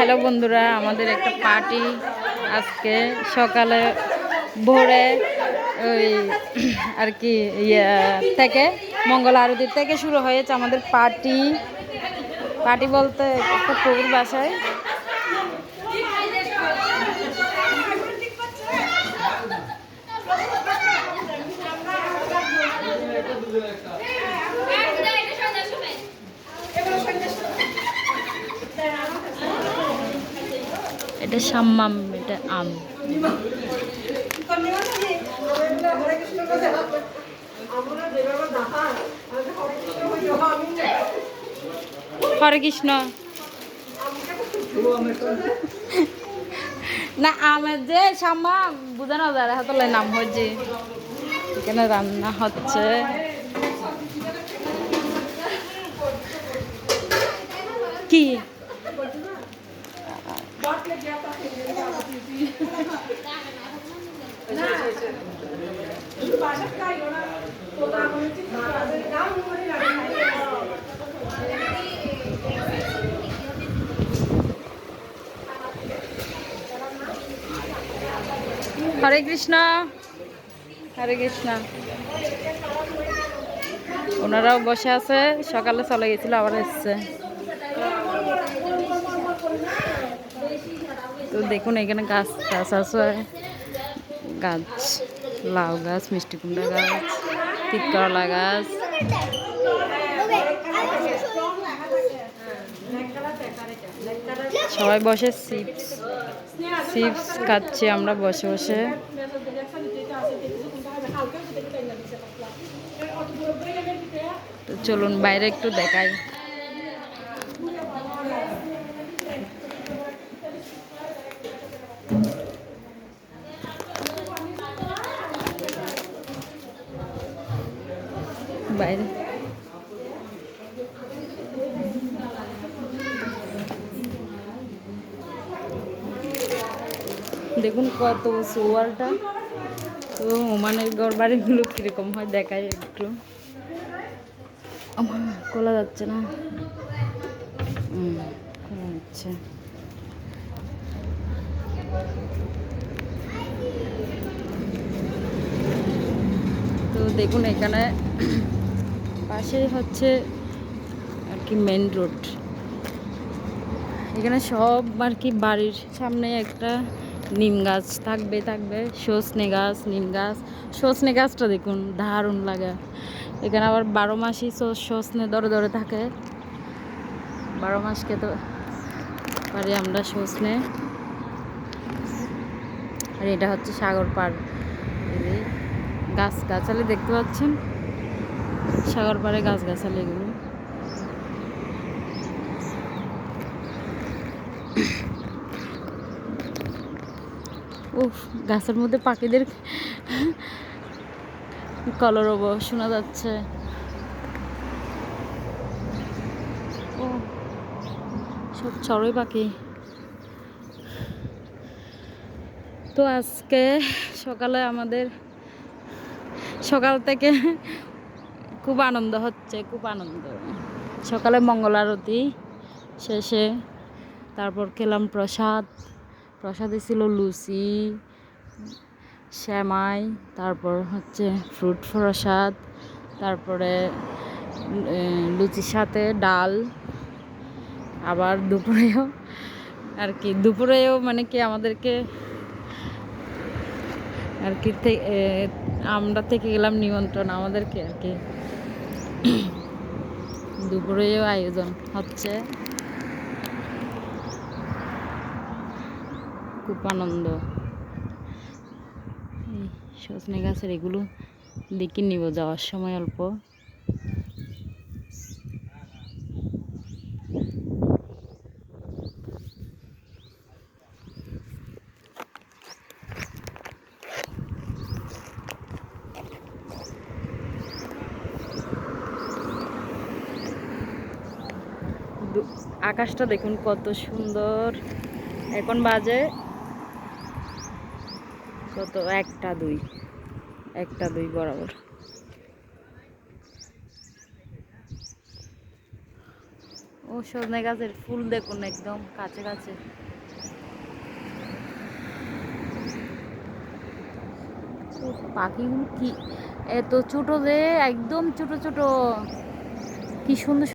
Hello বন্ধুরা, আমাদের একটা পার্টি আজকে সকালে ভোরে ওই আর কি থেকে মঙ্গল আরতির থেকে শুরু হয়েছে আমাদের পার্টি। পার্টি বলতে একটা প্রভুর বাসায়। এটা সাম্মাম, এটা আম। হরে কৃষ্ণ। না আমের যে সাম্মাম বুঝানো যায় হাতলে নাম হচ্ছে। এখানে রান্না হচ্ছে। কি হরে কৃষ্ণ, হরে কৃষ্ণ। ওনারাও বসে আছে, সকালে চলে গেছিল, আবার এসছে। তো দেখুন এখানে গাছ গাছ আছে, গাছ লাউ গাছ, মিষ্টি কুমড়া গাছ, তিতকরলা গাছ। সবাই বসে চিপস চিপস খাচ্ছি আমরা বসে বসে। তো চলুন বাইরে একটু দেখাই। বাইরে দেখুন কত সোয়ালটা। তো ওমানের ঘর বাড়িগুলো কিরকম হয় দেখায় একটু। আমার খোলা যাচ্ছে না, খোলা যাচ্ছে। তো দেখুন এখানে পাশেই হচ্ছে আর কি মেন রোড। এখানে সব আর কি বাড়ির সামনে একটা নিম গাছ থাকবে সজনে গাছ, নিম গাছ। সজনে গাছটা দেখুন দারুণ লাগে। এখানে আবার 12 মাসই সজনে ধরে ধরে থাকে, 12 মাস খেতে পারি আমরা সজনে। আর এটা হচ্ছে সাগর পাড়। গাছ গাছালি দেখতে পাচ্ছেন, সাগর পাড়ে গাছ গাছালি এগুলো। উফ, গাছের মধ্যে পাখিদের কলরব শোনা যাচ্ছে। ও সব চড়ুই পাখি। তো আজকে সকালে আমাদের সকাল থেকে খুব আনন্দ হচ্ছে, খুব আনন্দ। সকালে মঙ্গল আরতি শেষে তারপর খেলাম প্রসাদ। প্রসাদে ছিল লুচি, সেমাই, তারপর হচ্ছে ফ্রুট প্রসাদ, তারপরে লুচির সাথে ডাল। আবার দুপুরেও আর কি মানে কি আমাদেরকে আর কি আমরা থেকে গেলাম নিমন্ত্রণ আমাদেরকে আর কি। দুপুরেও আয়োজন হচ্ছে, খুব আনন্দ। সজনে গাছের এগুলো দেখে নিব যাওয়ার সময় অল্প। আকাশটা দেখুন কত সুন্দর। এখন বাজে কত 1টা 2 বরাবর। ও সজনে গাছের ফুল দেখুন একদম কাছে কাছে। ও পাখিগুলো কি এত ছোট যে, একদম ছোট ছোট, কি সুন্দর